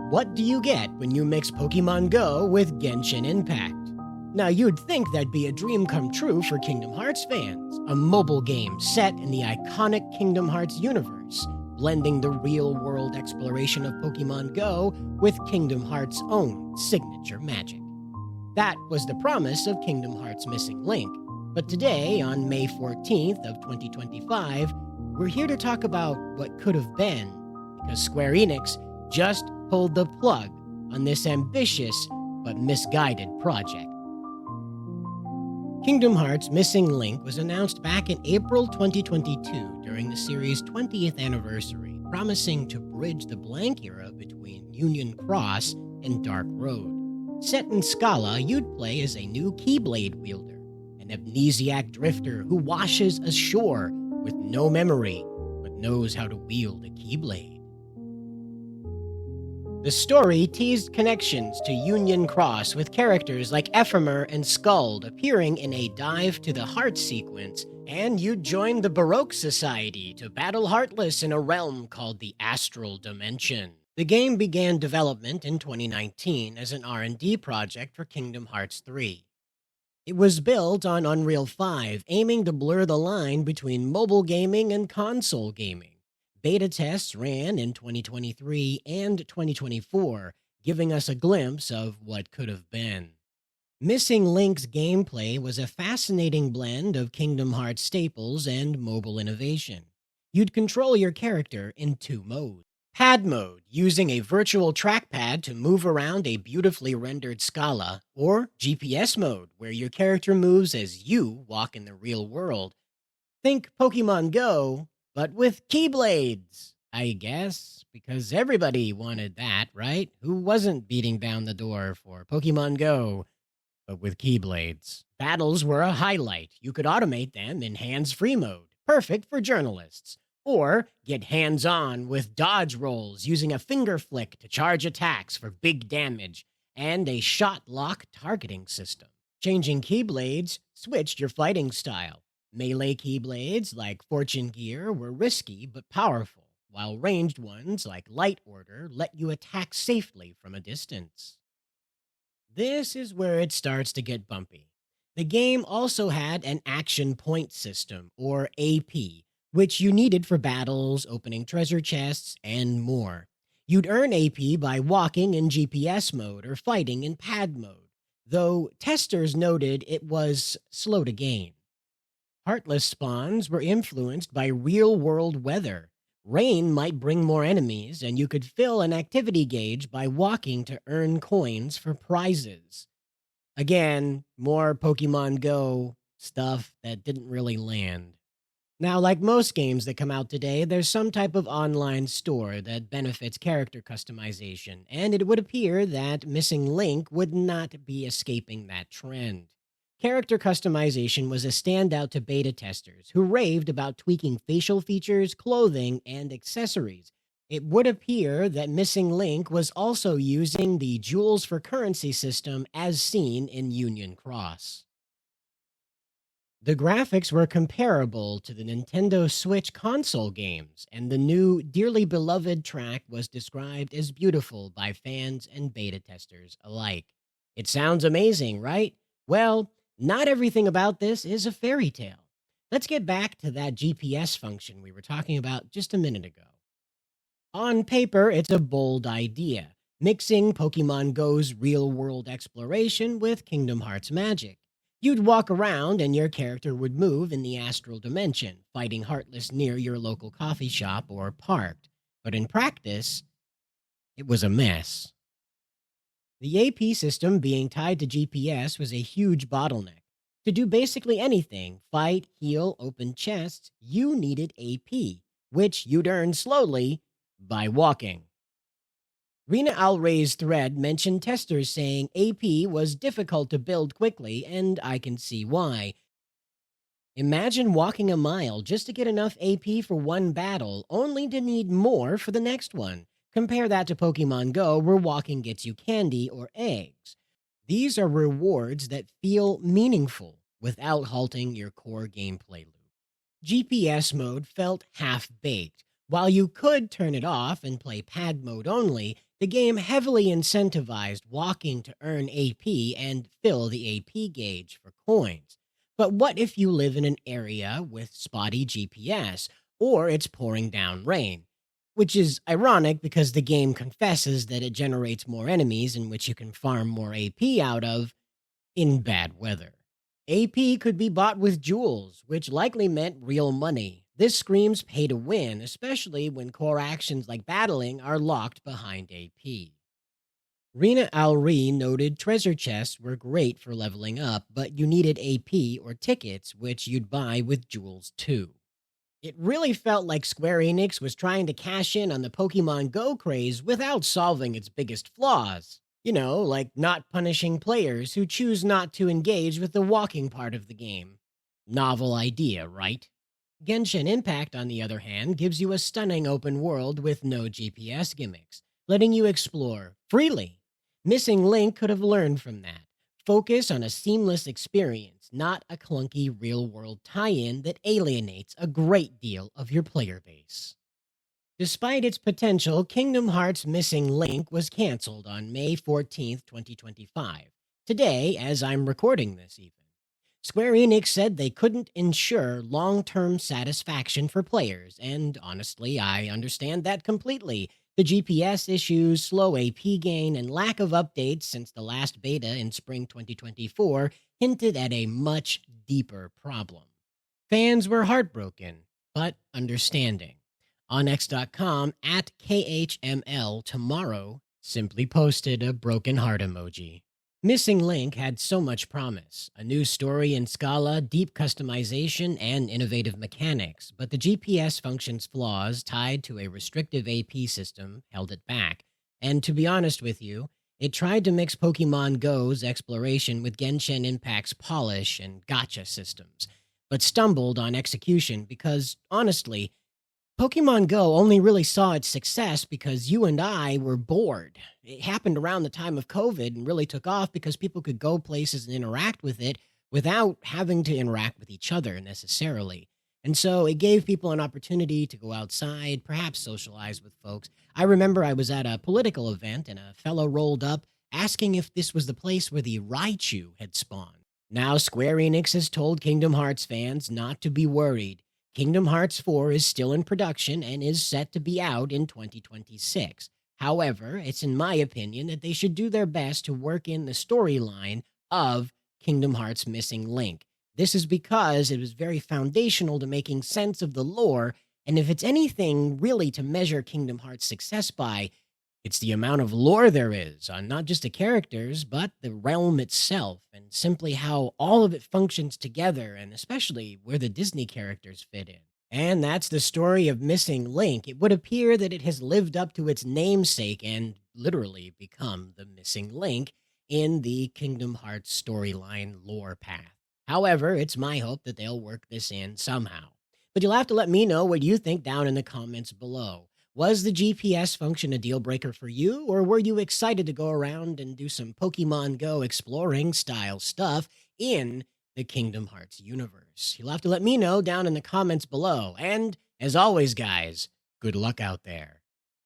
What do you get when you mix Pokemon Go with Genshin Impact? Now, you'd think that'd be a dream come true for Kingdom Hearts fans, a mobile game set in the iconic Kingdom Hearts universe, blending the real-world exploration of Pokemon Go with Kingdom Hearts' own signature magic. That was the promise of Kingdom Hearts Missing Link, but today, on May 14th of 2025, we're here to talk about what could have been, because Square Enix just pulled the plug on this ambitious but misguided project. Kingdom Hearts Missing Link was announced back in April 2022 during the series' 20th anniversary, promising to bridge the blank era between Union Cross and Dark Road. Set in Scala, you'd play as a new Keyblade wielder, an amnesiac drifter who washes ashore with no memory but knows how to wield a Keyblade. The story teased connections to Union Cross with characters like Ephemer and Skuld appearing in a Dive to the Heart sequence, and you'd join the Baroque Society to battle Heartless in a realm called the Astral Dimension. The game began development in 2019 as an R&D project for Kingdom Hearts 3. It was built on Unreal 5, aiming to blur the line between mobile gaming and console gaming. Beta tests ran in 2023 and 2024, giving us a glimpse of what could have been. Missing Link's gameplay was a fascinating blend of Kingdom Hearts staples and mobile innovation. You'd control your character in two modes. Pad mode, using a virtual trackpad to move around a beautifully rendered Scala, or GPS mode, where your character moves as you walk in the real world. Think Pokemon Go, but with Keyblades, I guess, because everybody wanted that, right? Who wasn't beating down the door for Pokemon Go, but with Keyblades? Battles were a highlight. You could automate them in hands-free mode, perfect for journalists. Or get hands-on with dodge rolls using a finger flick to charge attacks for big damage, and a shot-lock targeting system. Changing Keyblades switched your fighting style. Melee Keyblades, like Fortune Gear, were risky but powerful, while ranged ones, like Light Order, let you attack safely from a distance. This is where it starts to get bumpy. The game also had an action point system, or AP, which you needed for battles, opening treasure chests, and more. You'd earn AP by walking in GPS mode or fighting in pad mode, though testers noted it was slow to gain. Heartless spawns were influenced by real-world weather. Rain might bring more enemies, and you could fill an activity gauge by walking to earn coins for prizes. Again, more Pokemon Go stuff that didn't really land. Now, like most games that come out today, there's some type of online store that benefits character customization, and it would appear that Missing Link would not be escaping that trend. Character customization was a standout to beta testers, who raved about tweaking facial features, clothing, and accessories. It would appear that Missing Link was also using the Jewels for Currency system as seen in Union Cross. The graphics were comparable to the Nintendo Switch console games, and the new Dearly Beloved track was described as beautiful by fans and beta testers alike. It sounds amazing, right? Well, not everything about this is a fairy tale. Let's get back to that GPS function we were talking about just a minute ago. On paper, it's a bold idea, mixing Pokemon Go's real-world exploration with Kingdom Hearts magic. You'd walk around and your character would move in the Astral Dimension, fighting Heartless near your local coffee shop or park. But in practice, it was a mess. The AP system being tied to GPS was a huge bottleneck. To do basically anything, fight, heal, open chests, you needed AP, which you'd earn slowly by walking. Rena Alray's thread mentioned testers saying AP was difficult to build quickly, and I can see why. Imagine walking a mile just to get enough AP for one battle, only to need more for the next one. Compare that to Pokemon Go, where walking gets you candy or eggs. These are rewards that feel meaningful without halting your core gameplay loop. GPS mode felt half-baked. While you could turn it off and play pad mode only, The game heavily incentivized walking to earn AP and fill the AP gauge for coins. But what if you live in an area with spotty GPS or it's pouring down rain? Which is ironic because the game confesses that it generates more enemies in which you can farm more AP out of in bad weather. AP could be bought with jewels, which likely meant real money. This screams pay to win, especially when core actions like battling are locked behind AP. Rena Alri noted treasure chests were great for leveling up, but you needed AP or tickets, which you'd buy with jewels too. It really felt like Square Enix was trying to cash in on the Pokemon Go craze without solving its biggest flaws. Like not punishing players who choose not to engage with the walking part of the game. Novel idea, right? Genshin Impact, on the other hand, gives you a stunning open world with no GPS gimmicks, letting you explore freely. Missing Link could have learned from that. Focus on a seamless experience, not a clunky real-world tie-in that alienates a great deal of your player base. Despite its potential, Kingdom Hearts Missing Link was canceled on May 14th, 2025. Today, as I'm recording this even. Square Enix said they couldn't ensure long-term satisfaction for players, and honestly, I understand that completely. The GPS issues, slow AP gain, and lack of updates since the last beta in spring 2024 hinted at a much deeper problem. Fans were heartbroken, but understanding. On X.com, at KHML Tomorrow simply posted a broken heart emoji. Missing Link had so much promise, a new story in Scala, deep customization, and innovative mechanics, but the GPS function's flaws tied to a restrictive AP system held it back. And to be honest with you, it tried to mix Pokemon Go's exploration with Genshin Impact's polish and gacha systems, but stumbled on execution because, honestly, Pokemon Go only really saw its success because you and I were bored. It happened around the time of COVID and really took off because people could go places and interact with it without having to interact with each other necessarily. And so it gave people an opportunity to go outside, perhaps socialize with folks. I remember I was at a political event and a fellow rolled up asking if this was the place where the Raichu had spawned. Now Square Enix has told Kingdom Hearts fans not to be worried. Kingdom Hearts 4 is still in production and is set to be out in 2026. However, it's in my opinion that they should do their best to work in the storyline of Kingdom Hearts Missing Link. This is because it was very foundational to making sense of the lore, and if it's anything really to measure Kingdom Hearts' success by, it's the amount of lore there is on not just the characters, but the realm itself, and simply how all of it functions together, and especially where the Disney characters fit in. And that's the story of Missing Link. It would appear that it has lived up to its namesake and literally become the missing link in the Kingdom Hearts storyline lore path. However, it's my hope that they'll work this in somehow. But you'll have to let me know what you think down in the comments below. Was the GPS function a deal breaker for you, or were you excited to go around and do some Pokemon Go exploring style stuff in the Kingdom Hearts universe? You'll have to let me know down in the comments below. And as always, guys, good luck out there.